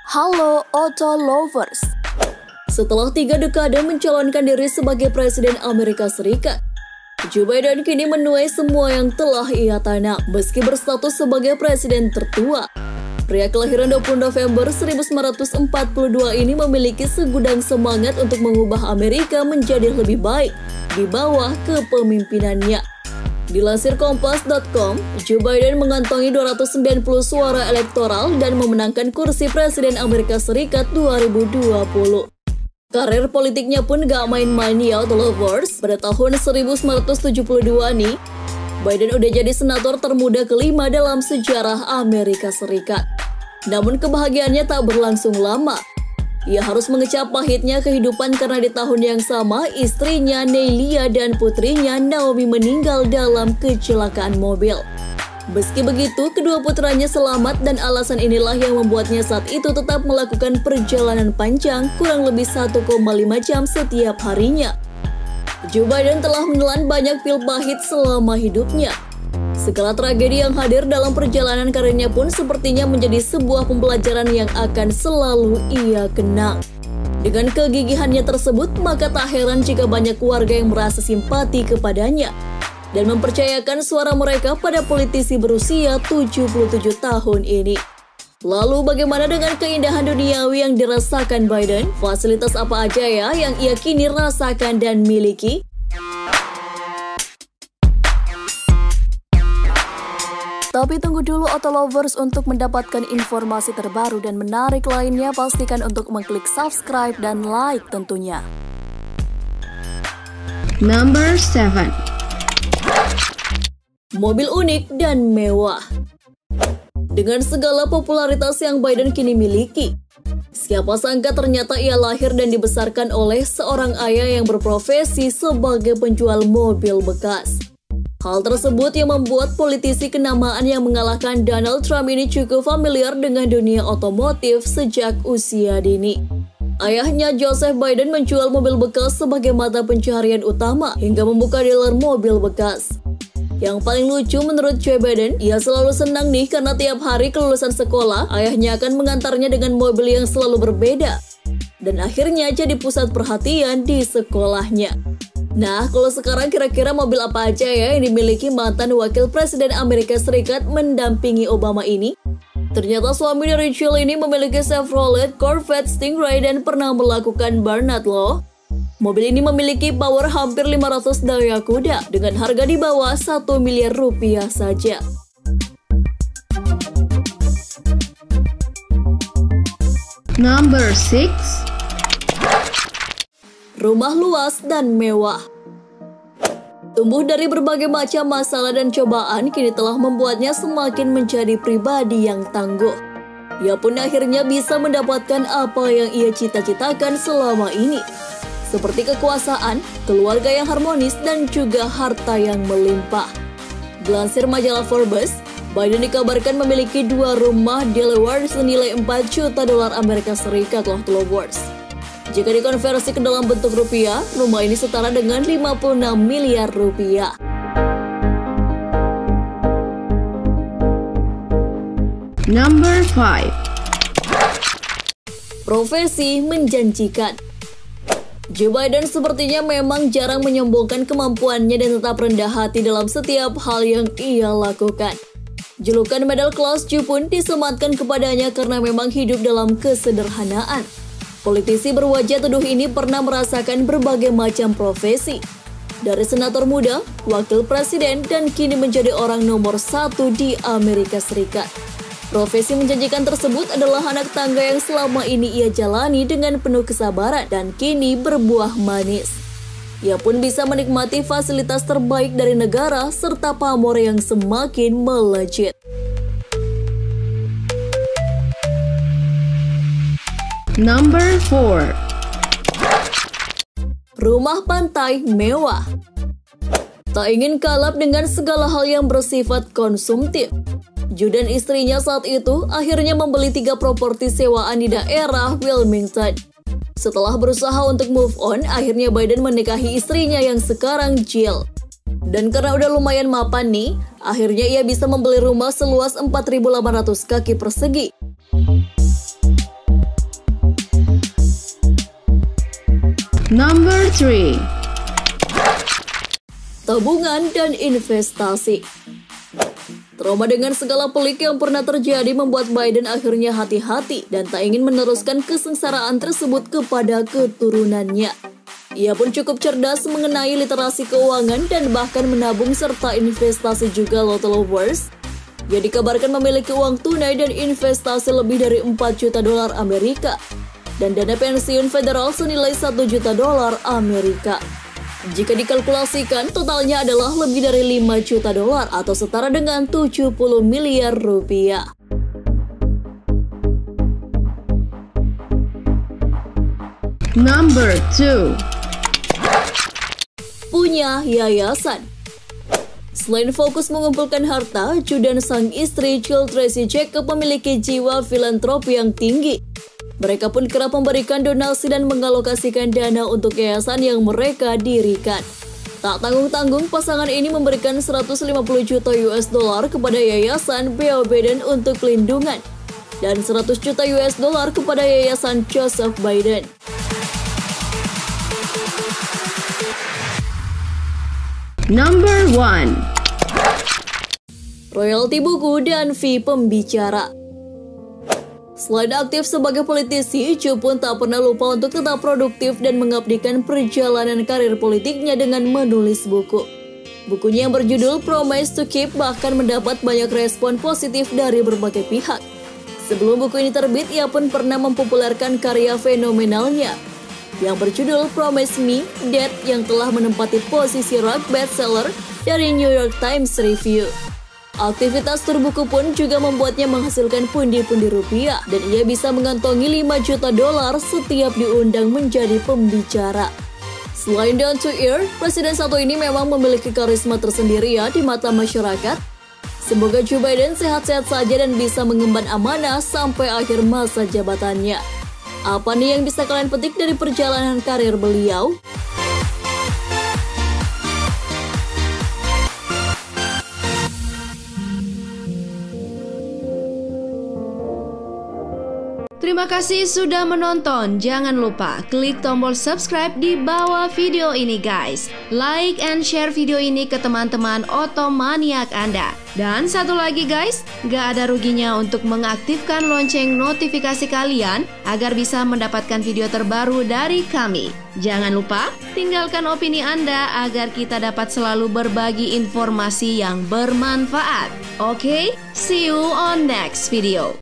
Halo Auto Lovers. Setelah 3 dekade mencalonkan diri sebagai Presiden Amerika Serikat, Joe Biden kini menuai semua yang telah ia tanam meski berstatus sebagai presiden tertua. Pria kelahiran 20 November 1942 ini memiliki segudang semangat untuk mengubah Amerika menjadi lebih baik di bawah kepemimpinannya. Dilansir Kompas.com, Joe Biden mengantongi 290 suara elektoral dan memenangkan kursi Presiden Amerika Serikat 2020. Karir politiknya pun gak main-main ya, Auto Lovers. Pada tahun 1972 nih, Biden udah jadi senator termuda kelima dalam sejarah Amerika Serikat. Namun kebahagiaannya tak berlangsung lama. Ia harus mengecap pahitnya kehidupan karena di tahun yang sama istrinya Neilia dan putrinya Naomi meninggal dalam kecelakaan mobil. Meski begitu, kedua putranya selamat dan alasan inilah yang membuatnya saat itu tetap melakukan perjalanan panjang kurang lebih 1,5 jam setiap harinya. Joe Biden telah menelan banyak pil pahit selama hidupnya. Segala tragedi yang hadir dalam perjalanan karirnya pun sepertinya menjadi sebuah pembelajaran yang akan selalu ia kenang. Dengan kegigihannya tersebut, maka tak heran jika banyak keluarga yang merasa simpati kepadanya dan mempercayakan suara mereka pada politisi berusia 77 tahun ini. Lalu bagaimana dengan keindahan duniawi yang dirasakan Biden? Fasilitas apa aja ya yang ia kini rasakan dan miliki? Tapi tunggu dulu Auto Lovers, untuk mendapatkan informasi terbaru dan menarik lainnya pastikan untuk mengklik subscribe dan like tentunya. Number 7. Mobil unik dan mewah. Dengan segala popularitas yang Biden kini miliki, siapa sangka ternyata ia lahir dan dibesarkan oleh seorang ayah yang berprofesi sebagai penjual mobil bekas. Hal tersebut yang membuat politisi kenamaan yang mengalahkan Donald Trump ini cukup familiar dengan dunia otomotif sejak usia dini. Ayahnya Joseph Biden menjual mobil bekas sebagai mata pencaharian utama hingga membuka dealer mobil bekas. Yang paling lucu menurut Joe Biden, ia selalu senang nih karena tiap hari kelulusan sekolah, ayahnya akan mengantarnya dengan mobil yang selalu berbeda. Dan akhirnya jadi pusat perhatian di sekolahnya. Nah, kalau sekarang kira-kira mobil apa aja ya yang dimiliki mantan wakil presiden Amerika Serikat mendampingi Obama ini? Ternyata suami dari Jill ini memiliki Chevrolet Corvette Stingray dan pernah melakukan burnout loh. Mobil ini memiliki power hampir 500 daya kuda dengan harga di bawah 1 miliar rupiah saja. Number 6. Rumah luas dan mewah. Tumbuh dari berbagai macam masalah dan cobaan, kini telah membuatnya semakin menjadi pribadi yang tangguh. Ia pun akhirnya bisa mendapatkan apa yang ia cita-citakan selama ini, seperti kekuasaan, keluarga yang harmonis, dan juga harta yang melimpah. Dilansir majalah Forbes, Biden dikabarkan memiliki 2 rumah Delaware senilai $4 juta Amerika Serikat loh, Lovers. Jika dikonversi ke dalam bentuk rupiah, rumah ini setara dengan 56 miliar rupiah. Number 5. Profesi menjanjikan. Joe Biden sepertinya memang jarang menyombongkan kemampuannya dan tetap rendah hati dalam setiap hal yang ia lakukan. Julukan middle class Joe pun disematkan kepadanya karena memang hidup dalam kesederhanaan. Politisi berwajah teduh ini pernah merasakan berbagai macam profesi. Dari senator muda, wakil presiden, dan kini menjadi orang nomor 1 di Amerika Serikat. Profesi menjanjikan tersebut adalah anak tangga yang selama ini ia jalani dengan penuh kesabaran dan kini berbuah manis. Ia pun bisa menikmati fasilitas terbaik dari negara serta pamor yang semakin melejit. Number 4. Rumah pantai mewah. Tak ingin kalap dengan segala hal yang bersifat konsumtif, Joe dan istrinya saat itu akhirnya membeli 3 properti sewaan di daerah Wilmington. Setelah berusaha untuk move on, akhirnya Biden menikahi istrinya yang sekarang Jill. Dan karena udah lumayan mapan nih, akhirnya ia bisa membeli rumah seluas 4.800 kaki persegi. Number 3. Tabungan dan investasi. Trauma dengan segala pelik yang pernah terjadi membuat Biden akhirnya hati-hati dan tak ingin meneruskan kesengsaraan tersebut kepada keturunannya. Ia pun cukup cerdas mengenai literasi keuangan dan bahkan menabung serta investasi juga Lotte Lovers. Ia dikabarkan memiliki uang tunai dan investasi lebih dari 4 juta dolar Amerika dan dana pensiun federal senilai 1 juta dolar Amerika. Jika dikalkulasikan, totalnya adalah lebih dari 5 juta dolar atau setara dengan 70 miliar rupiah. Number 2. Punya yayasan. Selain fokus mengumpulkan harta, Chu dan sang istri Jill Tracy Jacob memiliki jiwa filantropi yang tinggi. Mereka pun kerap memberikan donasi dan mengalokasikan dana untuk yayasan yang mereka dirikan. Tak tanggung-tanggung, pasangan ini memberikan 150 juta US dollar kepada yayasan Beau Biden untuk pelindungan dan 100 juta US dollar kepada yayasan Joseph Biden. Number 1. Royalti buku dan fee pembicara. Selain aktif sebagai politisi, Chu pun tak pernah lupa untuk tetap produktif dan mengabdikan perjalanan karir politiknya dengan menulis buku. Bukunya yang berjudul Promise to Keep bahkan mendapat banyak respon positif dari berbagai pihak. Sebelum buku ini terbit, ia pun pernah mempopulerkan karya fenomenalnya yang berjudul Promise Me, That yang telah menempati posisi rock bestseller dari New York Times Review. Aktivitas tur buku pun juga membuatnya menghasilkan pundi-pundi rupiah dan ia bisa mengantongi 5 juta dolar setiap diundang menjadi pembicara. Selain down to earth, presiden satu ini memang memiliki karisma tersendiri ya di mata masyarakat. Semoga Joe Biden sehat-sehat saja dan bisa mengemban amanah sampai akhir masa jabatannya. Apa nih yang bisa kalian petik dari perjalanan karir beliau? Terima kasih sudah menonton. Jangan lupa klik tombol subscribe di bawah video ini guys. Like and share video ini ke teman-teman otomaniak Anda. Dan satu lagi guys, gak ada ruginya untuk mengaktifkan lonceng notifikasi kalian agar bisa mendapatkan video terbaru dari kami. Jangan lupa tinggalkan opini Anda agar kita dapat selalu berbagi informasi yang bermanfaat. Oke, see you on next video.